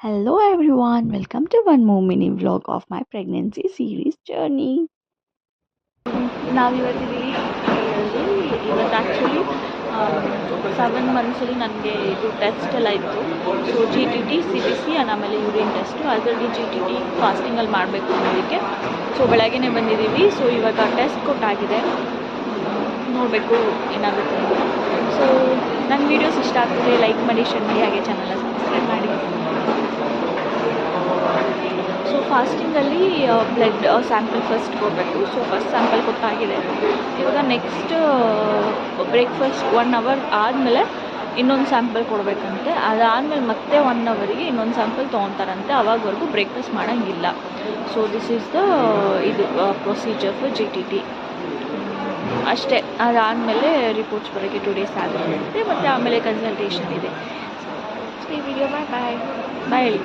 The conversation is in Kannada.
Hello everyone, welcome to one more mini vlog of my pregnancy series journey. ನಾವಿವತ್ತಿದ್ದೀವಿ ಹಾಸ್ಪಿಟಲಲ್ಲಿ. ಇವತ್ತು ಆ್ಯಕ್ಚುಲಿ 7 ಮಂತ್ಸಲ್ಲಿ ನನಗೆ ಇದು ಟೆಸ್ಟ್ ಎಲ್ಲ ಇತ್ತು. So G T T, C B C ಆಮೇಲೆ ಯೂರಿನ್ ಟೆಸ್ಟು. ಅದರಲ್ಲಿ ಜಿ ಟಿ ಟಿ ಫಾಸ್ಟಿಂಗಲ್ಲಿ ಮಾಡಬೇಕು ಅನ್ನೋದಕ್ಕೆ ಸೊ ಬೆಳಗ್ಗೆನೇ ಬಂದಿದ್ದೀವಿ. ಸೊ ಇವಾಗ ಟೆಸ್ಟ್ ಕೊಟ್ಟಾಗಿದೆ, ನೋಡಬೇಕು ಏನಾಗುತ್ತೆ ಅಂತ. ಸೊ ನನ್ನ ವೀಡಿಯೋಸ್ ಇಷ್ಟ ಆಗ್ತದೆ ಲೈಕ್ ಮಾಡಿ, ಶೇರ್ ಮಾಡಿ, ಹಾಗೆ ಚಾನಲ್ನ ಸಬ್ಸ್ಕ್ರೈಬ್ ಮಾಡಿ. ಸೊ ಫಾಸ್ಟಿಂಗಲ್ಲಿ ಬ್ಲಡ್ ಸ್ಯಾಂಪಲ್ ಫಸ್ಟ್ ಕೊಡಬೇಕು. ಸೊ ಫಸ್ಟ್ ಸ್ಯಾಂಪಲ್ ಕೊಟ್ಟಾಗಿದೆ. ಇವಾಗ ನೆಕ್ಸ್ಟ್ ಬ್ರೇಕ್ಫಾಸ್ಟ್ 1 ಅವರ್ ಆದಮೇಲೆ ಇನ್ನೊಂದು ಸ್ಯಾಂಪಲ್ ಕೊಡಬೇಕಂತೆ. ಅದಾದಮೇಲೆ ಮತ್ತೆ 1 ಅವರಿಗೆ ಇನ್ನೊಂದು ಸ್ಯಾಂಪಲ್ ತೊಗೊತಾರಂತೆ. ಅವಾಗವರೆಗೂ ಬ್ರೇಕ್ಫಾಸ್ಟ್ ಮಾಡೋಂಗಿಲ್ಲ. ಸೊ ದಿಸ್ ಈಸ್ ದ ಇದು procedure for G T T ಅಷ್ಟೇ. ಅದಾದಮೇಲೆ ರಿಪೋರ್ಟ್ಸ್ ಬರೋಕ್ಕೆ 2 ಡೇಸ್ ಆಗಿರುತ್ತೆ. ಮತ್ತು ಆಮೇಲೆ ಕನ್ಸಲ್ಟೇಷನ್ ಇದೆ. ಸೊ ಈ ವಿಡಿಯೋ ಬಾಯ್ ಬಾಯ್ ಬಾಯ್.